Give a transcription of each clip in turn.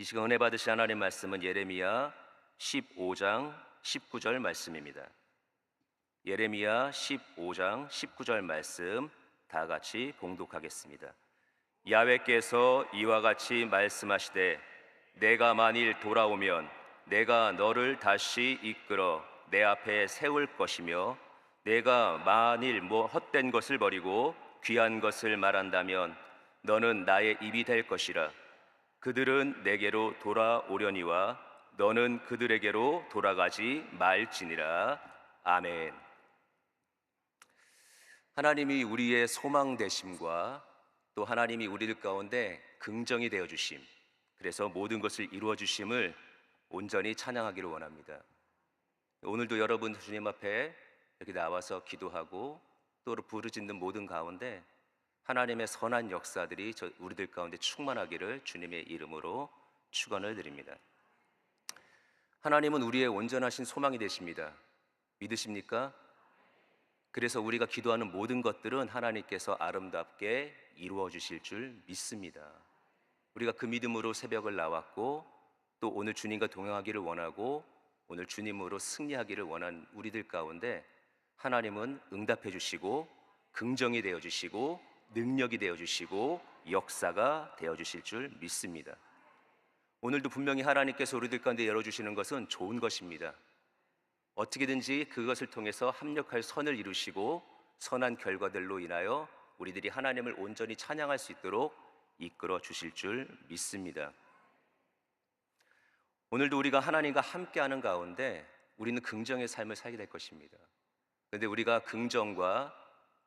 이 시간 은혜 받으신 하나님 말씀은 예레미야 15장 19절 말씀입니다. 예레미야 15장 19절 말씀 다 같이 봉독하겠습니다. 야훼께서 이와 같이 말씀하시되 내가 만일 돌아오면 내가 너를 다시 이끌어 내 앞에 세울 것이며 내가 만일 헛된 것을 버리고 귀한 것을 말한다면 너는 나의 입이 될 것이라. 그들은 내게로 돌아오려니와 너는 그들에게로 돌아가지 말지니라. 아멘. 하나님이 우리의 소망 되심과 또 하나님이 우리들 가운데 긍정이 되어 주심, 그래서 모든 것을 이루어 주심을 온전히 찬양하기를 원합니다. 오늘도 여러분 주님 앞에 이렇게 나와서 기도하고 또 부르짖는 모든 가운데 하나님의 선한 역사들이 우리들 가운데 충만하기를 주님의 이름으로 축원을 드립니다. 하나님은 우리의 온전하신 소망이 되십니다. 믿으십니까? 그래서 우리가 기도하는 모든 것들은 하나님께서 아름답게 이루어 주실 줄 믿습니다. 우리가 그 믿음으로 새벽을 나왔고 또 오늘 주님과 동행하기를 원하고 오늘 주님으로 승리하기를 원한 우리들 가운데 하나님은 응답해 주시고 긍정이 되어 주시고 능력이 되어주시고 역사가 되어주실 줄 믿습니다. 오늘도 분명히 하나님께서 우리들 가운데 열어주시는 것은 좋은 것입니다. 어떻게든지 그것을 통해서 합력할 선을 이루시고 선한 결과들로 인하여 우리들이 하나님을 온전히 찬양할 수 있도록 이끌어 주실 줄 믿습니다. 오늘도 우리가 하나님과 함께하는 가운데 우리는 긍정의 삶을 살게 될 것입니다. 그런데 우리가 긍정과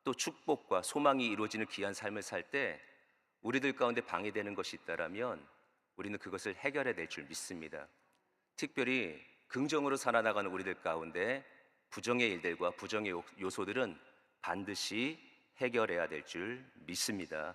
또 축복과 소망이 이루어지는 귀한 삶을 살 때 우리들 가운데 방해되는 것이 있다면 우리는 그것을 해결해야 될 줄 믿습니다. 특별히 긍정으로 살아나가는 우리들 가운데 부정의 일들과 부정의 요소들은 반드시 해결해야 될 줄 믿습니다.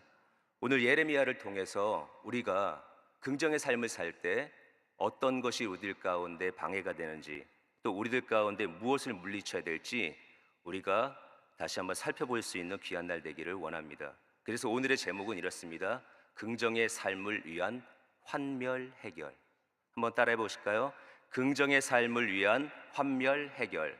오늘 예레미야를 통해서 우리가 긍정의 삶을 살 때 어떤 것이 우리들 가운데 방해가 되는지 또 우리들 가운데 무엇을 물리쳐야 될지 우리가 다시 한번 살펴볼 수 있는 귀한 날 되기를 원합니다. 그래서 오늘의 제목은 이렇습니다. 긍정의 삶을 위한 환멸 해결. 한번 따라해 보실까요? 긍정의 삶을 위한 환멸 해결.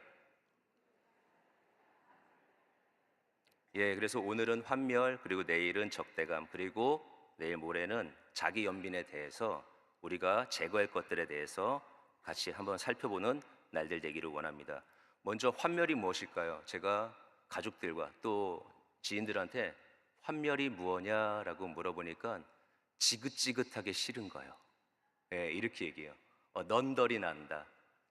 그래서 오늘은 환멸, 그리고 내일은 적대감, 그리고 내일 모레는 자기 연민에 대해서 우리가 제거할 것들에 대해서 같이 한번 살펴보는 날들 되기를 원합니다. 먼저 환멸이 무엇일까요? 제가 가족들과 또 지인들한테 환멸이 무엇냐라고 물어보니까 지긋지긋하게 싫은 거예요. 이렇게 얘기해요. 넌덜이 난다,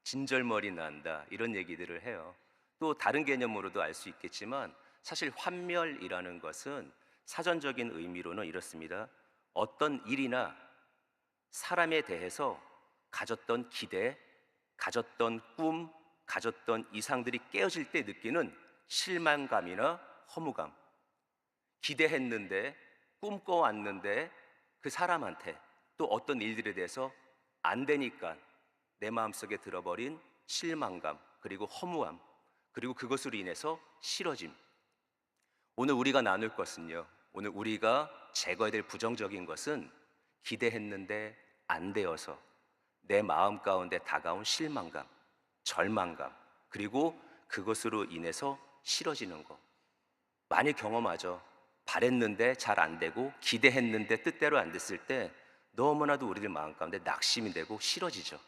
진절머리 난다, 이런 얘기들을 해요. 또 다른 개념으로도 알 수 있겠지만 사실 환멸이라는 것은 사전적인 의미로는 이렇습니다. 어떤 일이나 사람에 대해서 가졌던 기대, 가졌던 꿈, 가졌던 이상들이 깨어질 때 느끼는 실망감이나 허무감, 기대했는데 꿈꿔왔는데 그 사람한테 또 어떤 일들에 대해서 안 되니까 내 마음속에 들어버린 실망감, 그리고 허무함, 그리고 그것으로 인해서 싫어짐. 오늘 우리가 나눌 것은요, 오늘 우리가 제거해야 될 부정적인 것은 기대했는데 안 되어서 내 마음 가운데 다가온 실망감, 절망감, 그리고 그것으로 인해서 싫어지는 거 많이 경험하죠. 바랬는데 잘 안 되고 기대했는데 뜻대로 안 됐을 때 너무나도 우리들 마음 가운데 낙심이 되고 싫어지죠.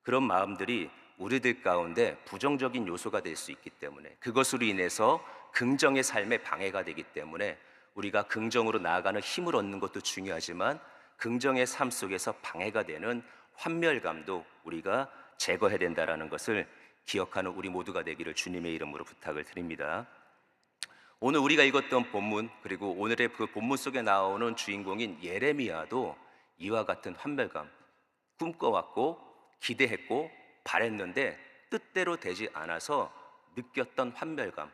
그런 마음들이 우리들 가운데 부정적인 요소가 될 수 있기 때문에 그것으로 인해서 긍정의 삶에 방해가 되기 때문에 우리가 긍정으로 나아가는 힘을 얻는 것도 중요하지만 긍정의 삶 속에서 방해가 되는 환멸감도 우리가 제거해야 된다는 것을 기억하는 우리 모두가 되기를 주님의 이름으로 부탁을 드립니다. 오늘 우리가 읽었던 본문, 그리고 오늘의 그 본문 속에 나오는 주인공인 예레미야도 이와 같은 환멸감, 꿈꿔왔고 기대했고 바랬는데 뜻대로 되지 않아서 느꼈던 환멸감,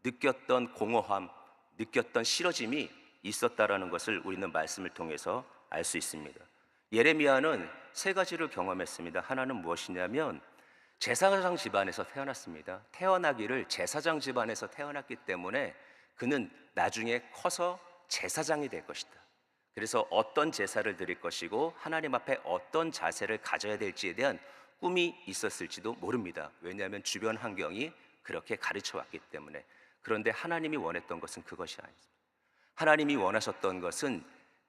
느꼈던 공허함, 느꼈던 싫어짐이 있었다라는 것을 우리는 말씀을 통해서 알 수 있습니다. 예레미야는 세 가지를 경험했습니다. 하나는 무엇이냐면 제사장 집안에서 태어났습니다. 태어나기를 제사장 집안에서 태어났기 때문에 그는 나중에 커서 제사장이 될 것이다. 그래서 어떤 제사를 드릴 것이고 하나님 앞에 어떤 자세를 가져야 될지에 대한 꿈이 있었을지도 모릅니다. 왜냐하면 주변 환경이 그렇게 가르쳐 왔기 때문에. 그런데 하나님이 원했던 것은 그것이 아닙니다. 하나님이 원하셨던 것은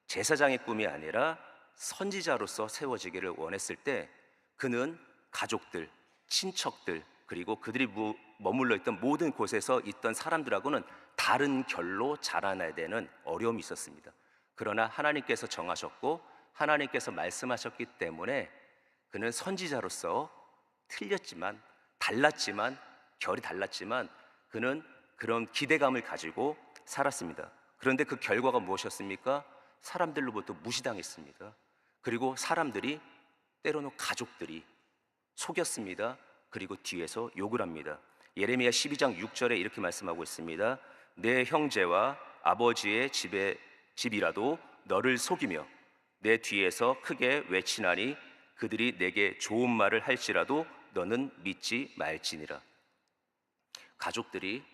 제사장의 꿈이 아니라 선지자로서 세워지기를 원했을 때, 그는 가족들, 친척들, 그리고 그들이 머물러 있던 모든 곳에서 있던 사람들하고는 다른 결로 자라나야 되는 어려움이 있었습니다. 그러나 하나님께서 정하셨고 하나님께서 말씀하셨기 때문에 그는 선지자로서 틀렸지만, 달랐지만, 결이 달랐지만 그는 그런 기대감을 가지고 살았습니다. 그런데 그 결과가 무엇이었습니까? 사람들로부터 무시당했습니다. 그리고 사람들이, 때로는 가족들이 속였습니다. 그리고 뒤에서 욕을 합니다. 예레미야 12장 6절에 이렇게 말씀하고 있습니다. 내 형제와 아버지의 집이라도 너를 속이며 내 뒤에서 크게 외치나니 그들이 내게 좋은 말을 할지라도 너는 믿지 말지니라. 가족들이,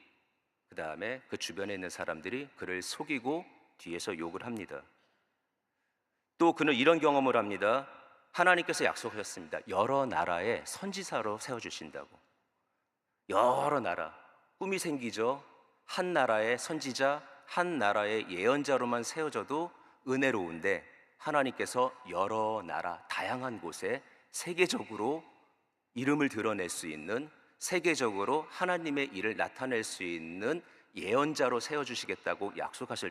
그 다음에 그 주변에 있는 사람들이 그를 속이고 뒤에서 욕을 합니다. 또 그는 이런 경험을 합니다. 하나님께서 약속하셨습니다. 여러 나라의 선지자로 세워주신다고. 여러 나라, 꿈이 생기죠. 한 나라의 선지자, 한 나라의 예언자로만 세워져도 은혜로운데, 하나님께서 여러 나라, 다양한 곳에 세계적으로 이름을 드러낼 수 있는, 세계적으로 하나님의 일을 나타낼 수 있는 예언자로 세워주시겠다고 약속하실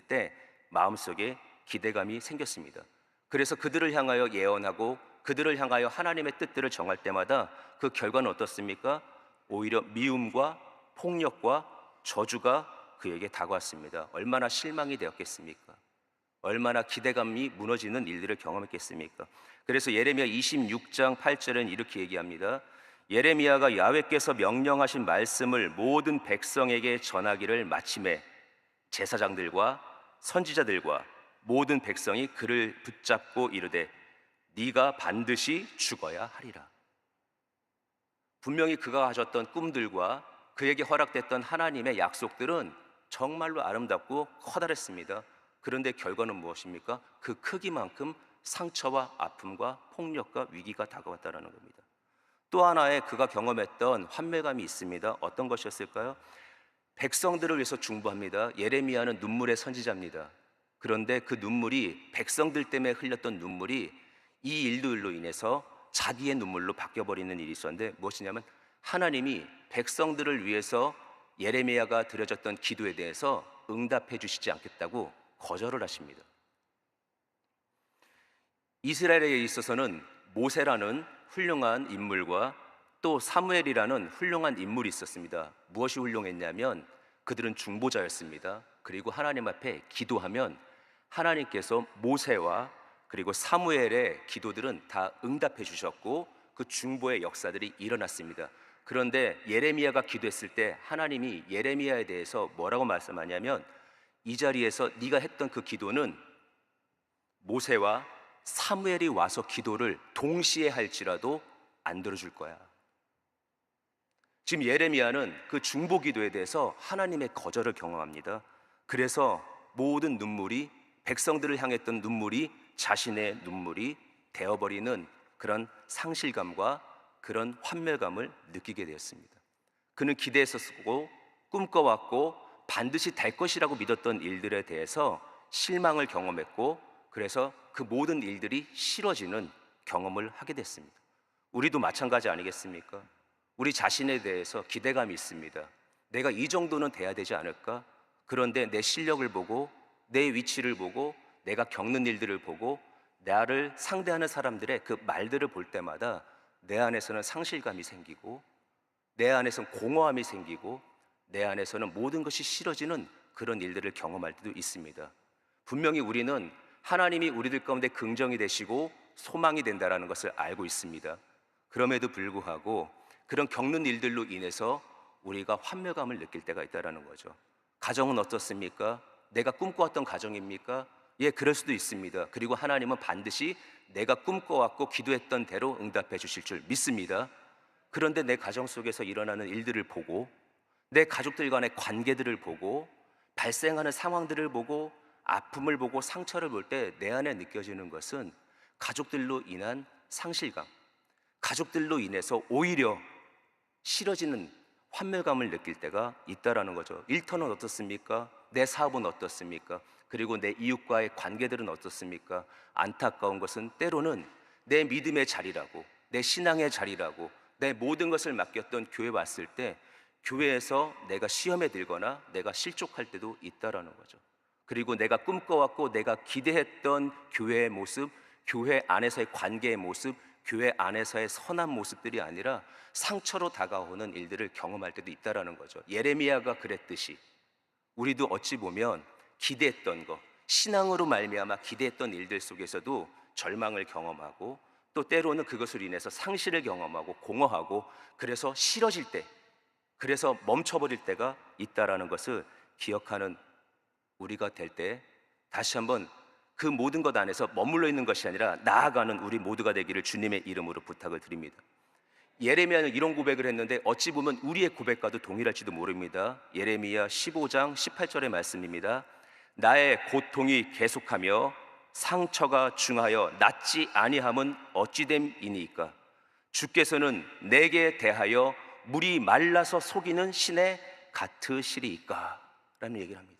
때 마음속에 기대감이 생겼습니다. 그래서 그들을 향하여 예언하고 그들을 향하여 하나님의 뜻들을 정할 때마다 그 결과는 어떻습니까? 오히려 미움과 폭력과 저주가 그에게 다가왔습니다. 얼마나 실망이 되었겠습니까? 얼마나 기대감이 무너지는 일들을 경험했겠습니까? 그래서 예레미야 26장 8절은 이렇게 얘기합니다. 예레미야가 야훼께서 명령하신 말씀을 모든 백성에게 전하기를 마침에 제사장들과 선지자들과 모든 백성이 그를 붙잡고 이르되 네가 반드시 죽어야 하리라. 분명히 그가 가졌던 꿈들과 그에게 허락됐던 하나님의 약속들은 정말로 아름답고 커다랬습니다. 그런데 결과는 무엇입니까? 그 크기만큼 상처와 아픔과 폭력과 위기가 다가왔다는 겁니다. 또 하나의 그가 경험했던 환멸감이 있습니다. 어떤 것이었을까요? 백성들을 위해서 중보합니다. 예레미야는 눈물의 선지자입니다. 그런데 그 눈물이, 백성들 때문에 흘렸던 눈물이 이 일들로 인해서 자기의 눈물로 바뀌어버리는 일이 있었는데, 무엇이냐면 하나님이 백성들을 위해서 예레미야가 드려졌던 기도에 대해서 응답해 주시지 않겠다고 거절을 하십니다. 이스라엘에 있어서는 모세라는 훌륭한 인물과 또 사무엘이라는 훌륭한 인물이 있었습니다. 무엇이 훌륭했냐면 그들은 중보자였습니다. 그리고 하나님 앞에 기도하면 하나님께서 모세와 그리고 사무엘의 기도들은 다 응답해 주셨고 그 중보의 역사들이 일어났습니다. 그런데 예레미야가 기도했을 때 하나님이 예레미야에 대해서 뭐라고 말씀하냐면, 이 자리에서 네가 했던 그 기도는 모세와 사무엘이 와서 기도를 동시에 할지라도 안 들어줄 거야. 지금 예레미야는 그 중보 기도에 대해서 하나님의 거절을 경험합니다. 그래서 모든 눈물이, 백성들을 향했던 눈물이 자신의 눈물이 되어버리는 그런 상실감과 그런 환멸감을 느끼게 되었습니다. 그는 기대했었고 꿈꿔왔고 반드시 될 것이라고 믿었던 일들에 대해서 실망을 경험했고, 그래서 그 모든 일들이 싫어지는 경험을 하게 됐습니다. 우리도 마찬가지 아니겠습니까? 우리 자신에 대해서 기대감이 있습니다. 내가 이 정도는 돼야 되지 않을까? 그런데 내 실력을 보고, 내 위치를 보고, 내가 겪는 일들을 보고, 나를 상대하는 사람들의 그 말들을 볼 때마다 내 안에서는 상실감이 생기고, 내 안에서는 공허함이 생기고, 내 안에서는 모든 것이 싫어지는 그런 일들을 경험할 때도 있습니다. 분명히 우리는 하나님이 우리들 가운데 긍정이 되시고 소망이 된다는 것을 알고 있습니다. 그럼에도 불구하고 그런 겪는 일들로 인해서 우리가 환멸감을 느낄 때가 있다는 거죠. 가정은 어떻습니까? 내가 꿈꿔왔던 가정입니까? 예, 그럴 수도 있습니다. 그리고 하나님은 반드시 내가 꿈꿔왔고 기도했던 대로 응답해 주실 줄 믿습니다. 그런데 내 가정 속에서 일어나는 일들을 보고, 내 가족들 간의 관계들을 보고, 발생하는 상황들을 보고, 아픔을 보고 상처를 볼 때 내 안에 느껴지는 것은 가족들로 인한 상실감, 가족들로 인해서 오히려 싫어지는 환멸감을 느낄 때가 있다라는 거죠. 일터는 어떻습니까? 내 사업은 어떻습니까? 그리고 내 이웃과의 관계들은 어떻습니까? 안타까운 것은 때로는 내 믿음의 자리라고, 내 신앙의 자리라고, 내 모든 것을 맡겼던 교회 왔을 때 교회에서 내가 시험에 들거나 내가 실족할 때도 있다라는 거죠. 그리고 내가 꿈꿔왔고 내가 기대했던 교회의 모습, 교회 안에서의 관계의 모습, 교회 안에서의 선한 모습들이 아니라 상처로 다가오는 일들을 경험할 때도 있다라는 거죠. 예레미야가 그랬듯이 우리도 어찌 보면 기대했던 것, 신앙으로 말미암아 기대했던 일들 속에서도 절망을 경험하고 또 때로는 그것으로 인해서 상실을 경험하고 공허하고 그래서 싫어질 때, 그래서 멈춰버릴 때가 있다라는 것을 기억하는 우리가 될 때 다시 한번 그 모든 것 안에서 머물러 있는 것이 아니라 나아가는 우리 모두가 되기를 주님의 이름으로 부탁을 드립니다. 예레미야는 이런 고백을 했는데 어찌 보면 우리의 고백과도 동일할지도 모릅니다. 예레미야 15장 18절의 말씀입니다. 나의 고통이 계속하며 상처가 중하여 낫지 아니함은 어찌됨이니까 주께서는 내게 대하여 물이 말라서 속이는 신의 같으시리이까 라는 얘기를 합니다.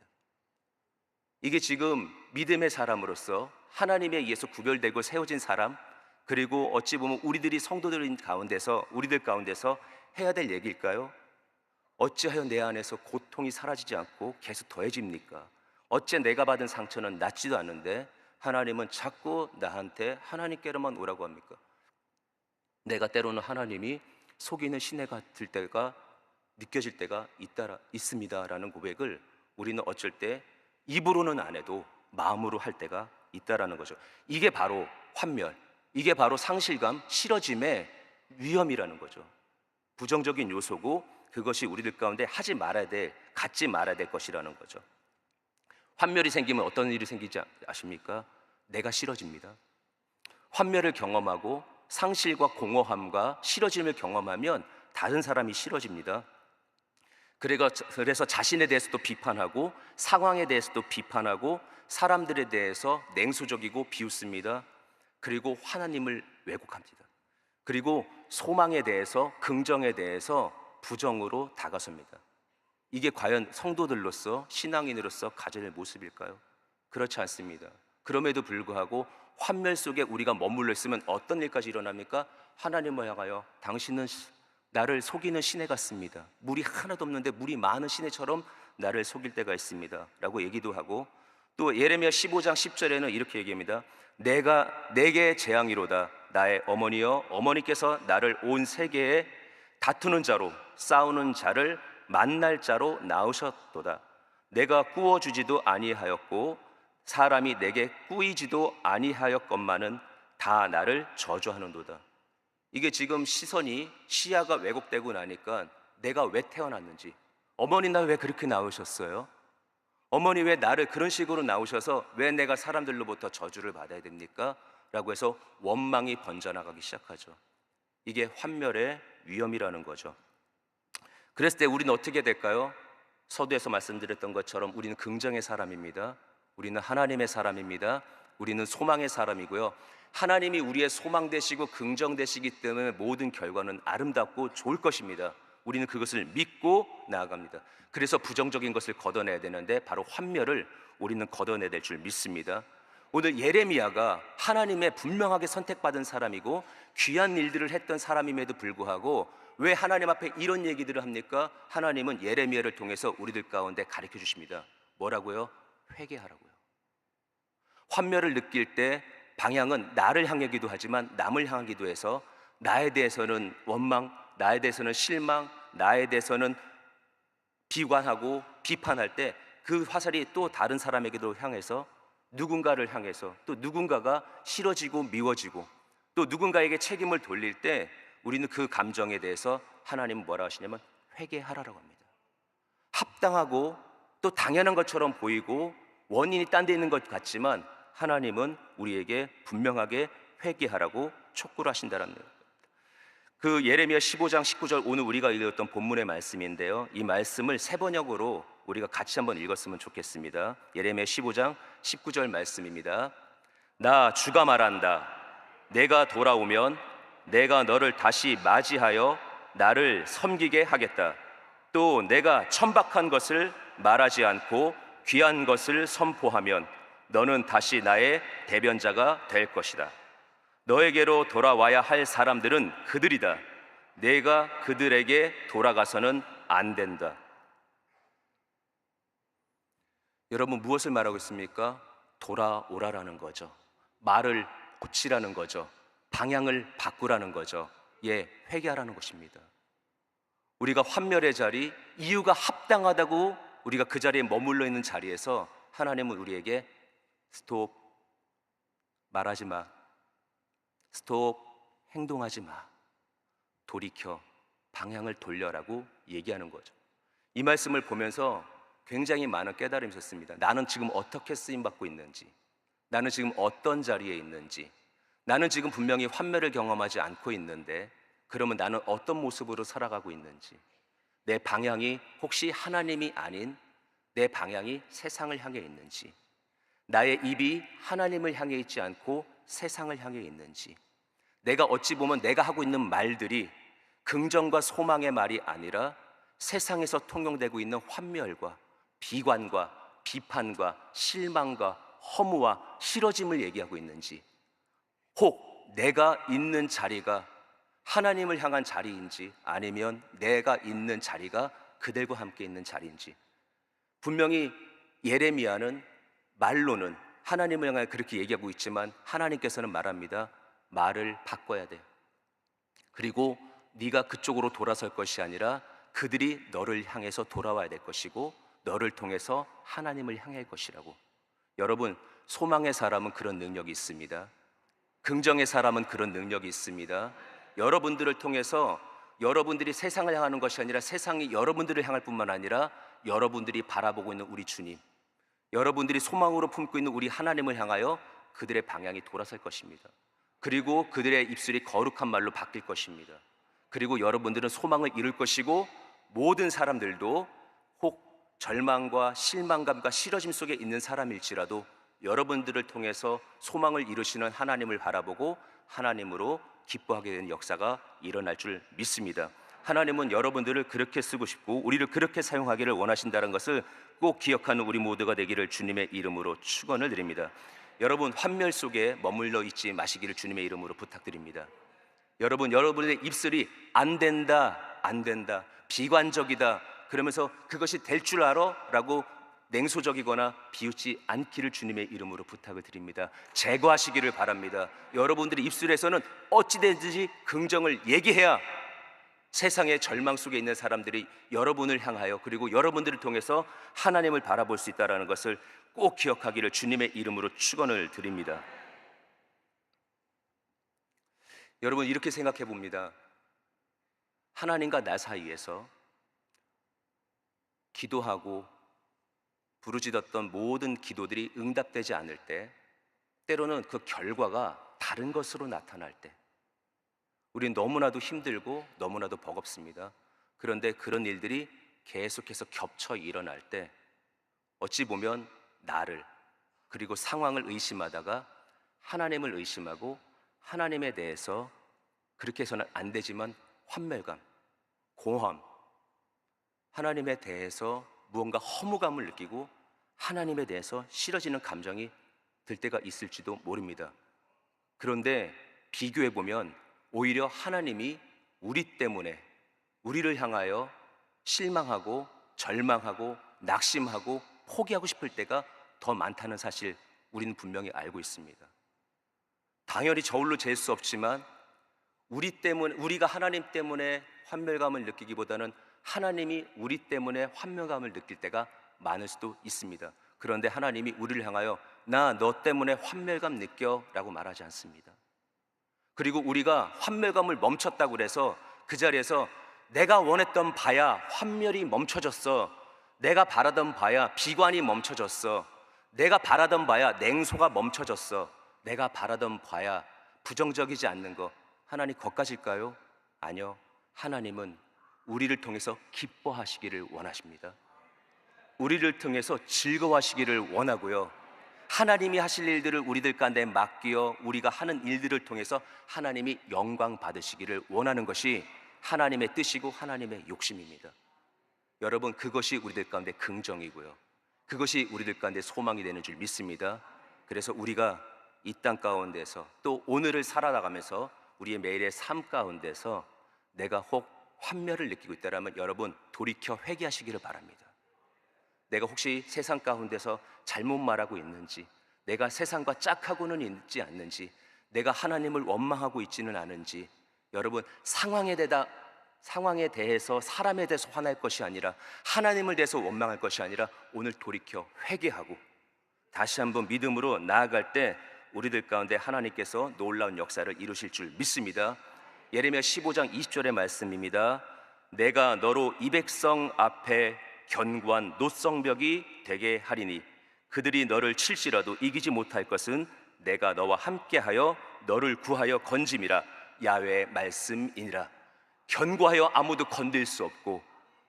이게 지금 믿음의 사람으로서 하나님에 의해서 구별되고 세워진 사람, 그리고 어찌 보면 우리들이 성도들 가운데서 우리들 가운데서 해야 될 얘기일까요? 어찌하여 내 안에서 고통이 사라지지 않고 계속 더해집니까? 어째 내가 받은 상처는 낫지도 않는데 하나님은 자꾸 나한테 하나님께로만 오라고 합니까? 내가 때로는 하나님이 속이는 시내 같을 때가 느껴질 때가 있습니다라는 고백을 우리는 어쩔 때 입으로는 안 해도 마음으로 할 때가 있다라는 거죠. 이게 바로 환멸, 이게 바로 상실감, 싫어짐의 위험이라는 거죠. 부정적인 요소고 그것이 우리들 가운데 하지 말아야 될, 갖지 말아야 될 것이라는 거죠. 환멸이 생기면 어떤 일이 생기지 아십니까? 내가 싫어집니다. 환멸을 경험하고 상실과 공허함과 싫어짐을 경험하면 다른 사람이 싫어집니다. 그래서 자신에 대해서도 비판하고 상황에 대해서도 비판하고 사람들에 대해서 냉소적이고 비웃습니다. 그리고 하나님을 왜곡합니다. 그리고 소망에 대해서, 긍정에 대해서 부정으로 다가섭니다. 이게 과연 성도들로서, 신앙인으로서 가져야 할 모습일까요? 그렇지 않습니다. 그럼에도 불구하고 환멸 속에 우리가 머물러 있으면 어떤 일까지 일어납니까? 하나님을 향하여 당신은 나를 속이는 시내 같습니다. 물이 하나도 없는데 물이 많은 시내처럼 나를 속일 때가 있습니다 라고 얘기도 하고, 또 예레미야 15장 10절에는 이렇게 얘기합니다. 내가 내게 재앙이로다. 나의 어머니여, 어머니께서 나를 온 세계에 다투는 자로, 싸우는 자를 만날 자로 낳으셨도다. 내가 꾸어주지도 아니하였고 사람이 내게 꾸이지도 아니하였건만은 다 나를 저주하는도다. 이게 지금 시야가 왜곡되고 나니까 내가 왜 태어났는지, 어머니 나 왜 그렇게 낳으셨어요? 어머니 왜 나를 그런 식으로 낳으셔서 왜 내가 사람들로부터 저주를 받아야 됩니까? 라고 해서 원망이 번져나가기 시작하죠. 이게 환멸의 위험이라는 거죠. 그랬을 때 우리는 어떻게 될까요? 서두에서 말씀드렸던 것처럼 우리는 긍정의 사람입니다. 우리는 하나님의 사람입니다. 우리는 소망의 사람이고요. 하나님이 우리의 소망 되시고 긍정 되시기 때문에 모든 결과는 아름답고 좋을 것입니다. 우리는 그것을 믿고 나아갑니다. 그래서 부정적인 것을 걷어내야 되는데 바로 환멸을 우리는 걷어내야 될 줄 믿습니다. 오늘 예레미야가 하나님의 분명하게 선택받은 사람이고 귀한 일들을 했던 사람임에도 불구하고 왜 하나님 앞에 이런 얘기들을 합니까? 하나님은 예레미야를 통해서 우리들 가운데 가르쳐 주십니다. 뭐라고요? 회개하라고요. 환멸을 느낄 때 방향은 나를 향하기도 하지만 남을 향하기도 해서 나에 대해서는 원망, 나에 대해서는 실망, 나에 대해서는 비관하고 비판할 때 그 화살이 또 다른 사람에게도 향해서 누군가를 향해서 또 누군가가 싫어지고 미워지고 또 누군가에게 책임을 돌릴 때 우리는 그 감정에 대해서 하나님은 뭐라 하시냐면 회개하라고 합니다. 합당하고 또 당연한 것처럼 보이고 원인이 딴 데 있는 것 같지만 하나님은 우리에게 분명하게 회개하라고 촉구를 하신다는 거예요. 그 예레미야 15장 19절 오늘 우리가 읽었던 본문의 말씀인데요, 이 말씀을 세 번역으로 우리가 같이 한번 읽었으면 좋겠습니다. 예레미야 15장 19절 말씀입니다. 나 주가 말한다. 내가 돌아오면 내가 너를 다시 맞이하여 나를 섬기게 하겠다. 또 내가 천박한 것을 말하지 않고 귀한 것을 선포하면 너는 다시 나의 대변자가 될 것이다. 너에게로 돌아와야 할 사람들은 그들이다. 내가 그들에게 돌아가서는 안 된다. 여러분, 무엇을 말하고 있습니까? 돌아오라라는 거죠. 말을 고치라는 거죠. 방향을 바꾸라는 거죠. 예, 회개하라는 것입니다. 우리가 환멸의 자리, 이유가 합당하다고 우리가 그 자리에 머물러 있는 자리에서 하나님은 우리에게 스톱, 말하지 마, 스톱, 행동하지 마, 돌이켜, 방향을 돌려라고 얘기하는 거죠. 이 말씀을 보면서 굉장히 많은 깨달음이 있었습니다. 나는 지금 어떻게 쓰임받고 있는지, 나는 지금 어떤 자리에 있는지, 나는 지금 분명히 환멸을 경험하지 않고 있는데 그러면 나는 어떤 모습으로 살아가고 있는지, 내 방향이 혹시 하나님이 아닌 내 방향이 세상을 향해 있는지, 나의 입이 하나님을 향해 있지 않고 세상을 향해 있는지, 내가 어찌 보면 내가 하고 있는 말들이 긍정과 소망의 말이 아니라 세상에서 통용되고 있는 환멸과 비관과 비판과 실망과 허무와 싫어짐을 얘기하고 있는지, 혹 내가 있는 자리가 하나님을 향한 자리인지 아니면 내가 있는 자리가 그들과 함께 있는 자리인지. 분명히 예레미야는 말로는 하나님을 향해 그렇게 얘기하고 있지만 하나님께서는 말합니다. 말을 바꿔야 돼. 그리고 네가 그쪽으로 돌아설 것이 아니라 그들이 너를 향해서 돌아와야 될 것이고 너를 통해서 하나님을 향할 것이라고. 여러분, 소망의 사람은 그런 능력이 있습니다. 긍정의 사람은 그런 능력이 있습니다. 여러분들을 통해서 여러분들이 세상을 향하는 것이 아니라 세상이 여러분들을 향할 뿐만 아니라 여러분들이 바라보고 있는 우리 주님, 여러분들이 소망으로 품고 있는 우리 하나님을 향하여 그들의 방향이 돌아설 것입니다. 그리고 그들의 입술이 거룩한 말로 바뀔 것입니다. 그리고 여러분들은 소망을 이룰 것이고 모든 사람들도 혹 절망과 실망감과 싫어짐 속에 있는 사람일지라도 여러분들을 통해서 소망을 이루시는 하나님을 바라보고 하나님으로 기뻐하게 되는 역사가 일어날 줄 믿습니다. 하나님은 여러분들을 그렇게 쓰고 싶고 우리를 그렇게 사용하기를 원하신다는 것을 꼭 기억하는 우리 모두가 되기를 주님의 이름으로 축원을 드립니다. 여러분, 환멸 속에 머물러 있지 마시기를 주님의 이름으로 부탁드립니다. 여러분의 입술이 안 된다, 안 된다, 비관적이다 그러면서 그것이 될 줄 알아? 라고 냉소적이거나 비웃지 않기를 주님의 이름으로 부탁을 드립니다. 제거하시기를 바랍니다. 여러분들의 입술에서는 어찌되든지 긍정을 얘기해야 세상의 절망 속에 있는 사람들이 여러분을 향하여 그리고 여러분들을 통해서 하나님을 바라볼 수 있다는 것을 꼭 기억하기를 주님의 이름으로 축원을 드립니다. 여러분, 이렇게 생각해 봅니다. 하나님과 나 사이에서 기도하고 부르짖었던 모든 기도들이 응답되지 않을 때, 때로는 그 결과가 다른 것으로 나타날 때 우린 너무나도 힘들고 너무나도 버겁습니다. 그런데 그런 일들이 계속해서 겹쳐 일어날 때 어찌 보면 나를 그리고 상황을 의심하다가 하나님을 의심하고 하나님에 대해서 그렇게 해서는 안 되지만 환멸감, 공허함, 하나님에 대해서 무언가 허무감을 느끼고 하나님에 대해서 싫어지는 감정이 들 때가 있을지도 모릅니다. 그런데 비교해 보면 오히려 하나님이 우리 때문에 우리를 향하여 실망하고 절망하고 낙심하고 포기하고 싶을 때가 더 많다는 사실 우리는 분명히 알고 있습니다. 당연히 저울로 잴 수 없지만 우리가 하나님 때문에 환멸감을 느끼기보다는 하나님이 우리 때문에 환멸감을 느낄 때가 많을 수도 있습니다. 그런데 하나님이 우리를 향하여 나 너 때문에 환멸감 느껴 라고 말하지 않습니다. 그리고 우리가 환멸감을 멈췄다고 그래서 그 자리에서 내가 원했던 바야 환멸이 멈춰졌어, 내가 바라던 바야 비관이 멈춰졌어, 내가 바라던 바야 냉소가 멈춰졌어, 내가 바라던 바야 부정적이지 않는 거, 하나님 거기까지일까요? 아니요. 하나님은 우리를 통해서 기뻐하시기를 원하십니다. 우리를 통해서 즐거워하시기를 원하고요. 하나님이 하실 일들을 우리들 가운데 맡기어 우리가 하는 일들을 통해서 하나님이 영광 받으시기를 원하는 것이 하나님의 뜻이고 하나님의 욕심입니다. 여러분, 그것이 우리들 가운데 긍정이고요, 그것이 우리들 가운데 소망이 되는 줄 믿습니다. 그래서 우리가 이 땅 가운데서 또 오늘을 살아나가면서 우리의 매일의 삶 가운데서 내가 혹 환멸을 느끼고 있다면 여러분, 돌이켜 회개하시기를 바랍니다. 내가 혹시 세상 가운데서 잘못 말하고 있는지, 내가 세상과 짝하고는 있지 않는지, 내가 하나님을 원망하고 있지는 않은지, 여러분, 상황에 대해서 사람에 대해서 화날 것이 아니라 하나님을 대해서 원망할 것이 아니라 오늘 돌이켜 회개하고 다시 한번 믿음으로 나아갈 때 우리들 가운데 하나님께서 놀라운 역사를 이루실 줄 믿습니다. 예레미야 15장 20절의 말씀입니다. 내가 너로 이 백성 앞에 견고한 노성벽이 되게 하리니 그들이 너를 칠지라도 이기지 못할 것은 내가 너와 함께하여 너를 구하여 건짐이라. 야훼의 말씀이니라. 견고하여 아무도 건들 수 없고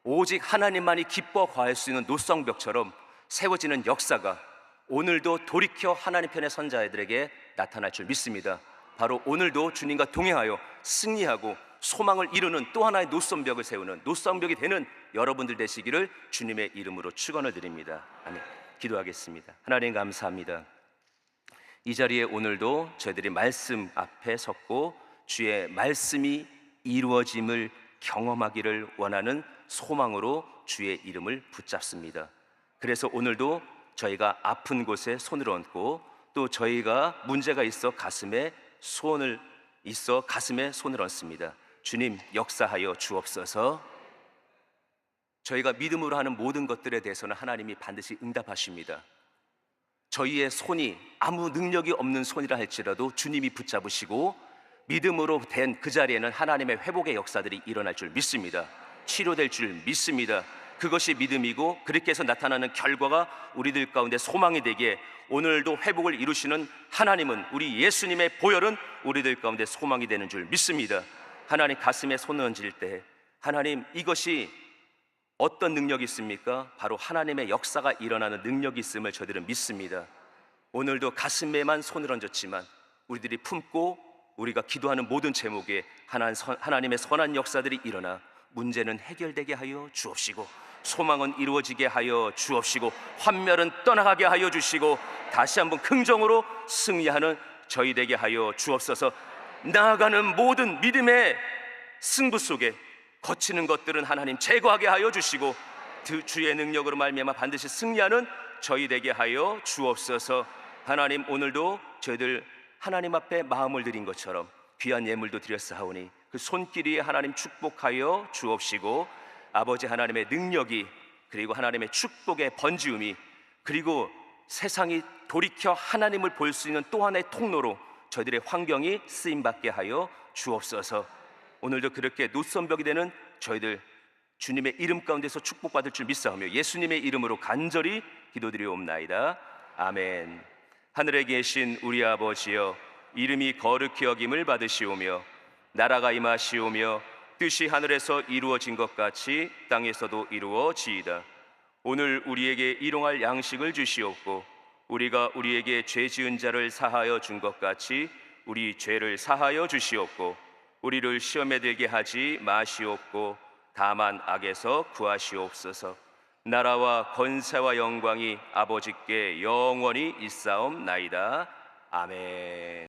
오직 하나님만이 기뻐 거할 수 있는 노성벽처럼 세워지는 역사가 오늘도 돌이켜 하나님 편의 선자들에게 나타날 줄 믿습니다. 바로 오늘도 주님과 동행하여 승리하고 소망을 이루는 또 하나의 노성벽을 세우는 노성벽이 되는 여러분들 되시기를 주님의 이름으로 축원을 드립니다. 아멘. 기도하겠습니다. 하나님 감사합니다. 이 자리에 오늘도 저희들이 말씀 앞에 섰고 주의 말씀이 이루어짐을 경험하기를 원하는 소망으로 주의 이름을 붙잡습니다. 그래서 오늘도 저희가 아픈 곳에 손을 얹고 또 저희가 문제가 있어 가슴에 손을 얹습니다. 주님, 역사하여 주옵소서. 저희가 믿음으로 하는 모든 것들에 대해서는 하나님이 반드시 응답하십니다. 저희의 손이 아무 능력이 없는 손이라 할지라도 주님이 붙잡으시고 믿음으로 된 그 자리에는 하나님의 회복의 역사들이 일어날 줄 믿습니다. 치료될 줄 믿습니다. 그것이 믿음이고 그렇게 해서 나타나는 결과가 우리들 가운데 소망이 되기에 오늘도 회복을 이루시는 하나님은, 우리 예수님의 보혈은 우리들 가운데 소망이 되는 줄 믿습니다. 하나님, 가슴에 손을 얹을 때 하나님, 이것이 어떤 능력이 있습니까? 바로 하나님의 역사가 일어나는 능력이 있음을 저희들은 믿습니다. 오늘도 가슴에만 손을 얹었지만 우리들이 품고 우리가 기도하는 모든 제목에 하나님의 선한 역사들이 일어나 문제는 해결되게 하여 주옵시고 소망은 이루어지게 하여 주옵시고 환멸은 떠나가게 하여 주시고 다시 한번 긍정으로 승리하는 저희 되게 하여 주옵소서. 나아가는 모든 믿음의 승부 속에 거치는 것들은 하나님 제거하게 하여 주시고 주의 능력으로 말미암아 반드시 승리하는 저희 되게 하여 주옵소서. 하나님, 오늘도 저희들 하나님 앞에 마음을 드린 것처럼 귀한 예물도 드렸사오니 그 손길이 하나님 축복하여 주옵시고 아버지 하나님의 능력이 그리고 하나님의 축복의 번지움이 그리고 세상이 돌이켜 하나님을 볼 수 있는 또 하나의 통로로 저희들의 환경이 쓰임받게 하여 주옵소서. 오늘도 그렇게 노선벽이 되는 저희들 주님의 이름 가운데서 축복받을 줄 믿사오며 예수님의 이름으로 간절히 기도드리옵나이다. 아멘. 하늘에 계신 우리 아버지여, 이름이 거룩히 여김을 받으시오며 나라가 임하시오며 뜻이 하늘에서 이루어진 것 같이 땅에서도 이루어지이다. 오늘 우리에게 일용할 양식을 주시옵고 우리가 우리에게 죄 지은 자를 사하여 준 것 같이 우리 죄를 사하여 주시옵고 우리를 시험에 들게 하지 마시옵고 다만 악에서 구하시옵소서. 나라와 권세와 영광이 아버지께 영원히 있사옵나이다. 아멘.